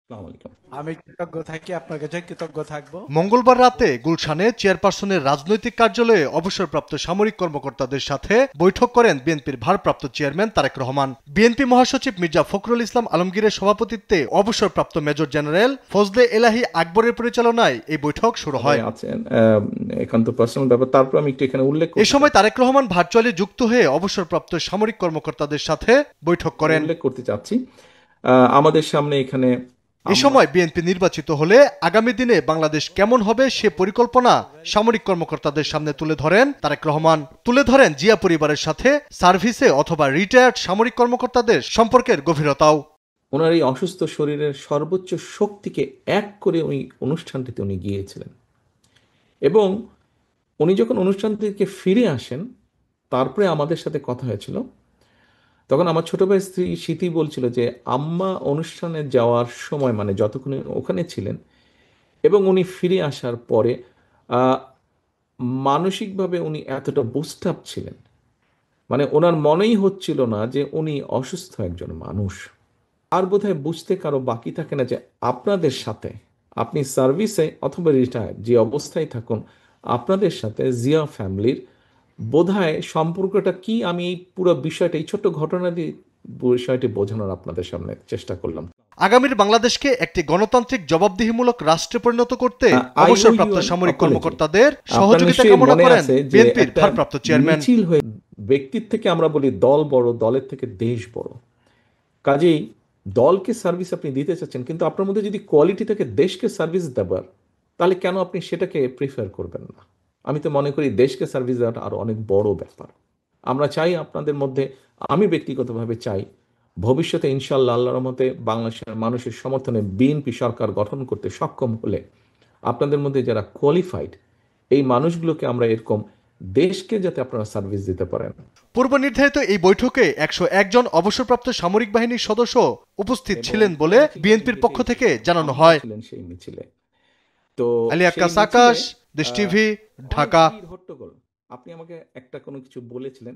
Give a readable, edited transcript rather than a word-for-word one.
আসসালামু আলাইকুম। আমি কৃতজ্ঞ থাকি, আপনার কাছে কৃতজ্ঞ থাকবো। মঙ্গলবার রাতে গুলশানে চেয়ারপারসনের রাজনৈতিক কার্যালয়ে অবসরপ্রাপ্ত সামরিক কর্মকর্তাদের সাথে বৈঠক করেন বিএনপির ভারপ্রাপ্ত চেয়ারম্যান তারেক রহমান। বিএনপি মহাসচিব মির্জা ফখরুল ইসলাম আলমগীরের সভাপতিত্বে অবসরপ্রাপ্ত মেজর জেনারেল ফজলে এলাহি আকবরের পরিচালনায় এই বৈঠক শুরু হয়। একান্ত পার্সোনাল ব্যাপার, তারপর আমি একটু এখানে উল্লেখ এ সময় তারেক রহমান ভার্চুয়ালি যুক্ত হয়ে অবসরপ্রাপ্ত সামরিক কর্মকর্তাদের সাথে বৈঠক করেন। উল্লেখ করতে চাচ্ছি আমাদের সামনে এখানে এ সময় বিএনপি নির্বাচিত হলে আগামী দিনে বাংলাদেশ কেমন হবে সে পরিকল্পনা সামরিক কর্মকর্তাদের সামনে তুলে ধরেন তারেক রহমান। তুলে ধরেন জিয়া পরিবারের সাথে সার্ভিসে অথবা রিটায়ার্ড সামরিক কর্মকর্তাদের সম্পর্কের গভীরতাও। ওনার এই অসুস্থ শরীরের সর্বোচ্চ শক্তিকে এক করে ওই অনুষ্ঠানটিতে উনি গিয়েছিলেন, এবং উনি যখন অনুষ্ঠান থেকে ফিরে আসেন তারপরে আমাদের সাথে কথা হয়েছিল। তখন আমার ছোট ভাই স্ত্রী স্মৃতি বলছিল যে আম্মা অনুষ্ঠানে যাওয়ার সময়, মানে যতক্ষণ ওখানে ছিলেন এবং উনি ফিরে আসার পরে মানসিকভাবে উনি এতটা বুস্ট আপ ছিলেন, মানে ওনার মনেই হচ্ছিল না যে উনি অসুস্থ একজন মানুষ। আর বোধহয় বুঝতে কারো বাকি থাকে না যে আপনাদের সাথে, আপনি সার্ভিসে অথবা রিটায়ার যে অবস্থায় থাকুন, আপনাদের সাথে জিয়া ফ্যামিলির বোধহয় সম্পর্কটা কি। আমি এই পুরো বিষয়টা, এই ছোট্ট ঘটনা দিয়ে বিষয়টি বোঝানোর আপনাদের সামনে চেষ্টা করলাম। আগামীর বাংলাদেশকে একটি গণতান্ত্রিক জবাবদিহিমূলক রাষ্ট্রে পরিণত করতে অবসরপ্রাপ্ত সামরিক কর্মকর্তাদের সহযোগিতা কামনা করেন বিএনপির ভারপ্রাপ্ত চেয়ারম্যান। মিছিল হয়ে ব্যক্তির থেকে আমরা বলি দল বড়, দলের থেকে দেশ বড়। কাজেই দলকে সার্ভিস আপনি দিতে চাচ্ছেন, কিন্তু আপনার মধ্যে যদি কোয়ালিটি থেকে দেশকে সার্ভিস দেবার, তাহলে কেন আপনি সেটাকে প্রিফার করবেন না? আমি তো মনে করি দেশকে সার্ভিস দেওয়াটা আরো অনেক বড় ব্যাপার। আমরা চাই আপনাদের মধ্যে, আমি ব্যক্তিগতভাবে চাই ভবিষ্যতে ইনশাআল্লাহ আল্লাহর রহমতে বাংলাদেশের মানুষের সমর্থনে বিএনপি সরকার গঠন করতে সক্ষম হলে আপনাদের মধ্যে যারা কোয়ালিফাইড, এই মানুষগুলোকে আমরা এরকম দেশকে যাতে আপনারা সার্ভিস দিতে পারেন। পূর্ব নির্ধারিত এই বৈঠকে 101 জন অবসরপ্রাপ্ত সামরিক বাহিনীর সদস্য উপস্থিত ছিলেন বলে বিএনপির পক্ষ থেকে জানানো হয়। সেই মিছিলে তো আলী আক্কাস আকাশ, দেশ টিভি, ঢাকা। হট্টগোল। আপনি আমাকে একটা কোনো কিছু বলেছিলেন।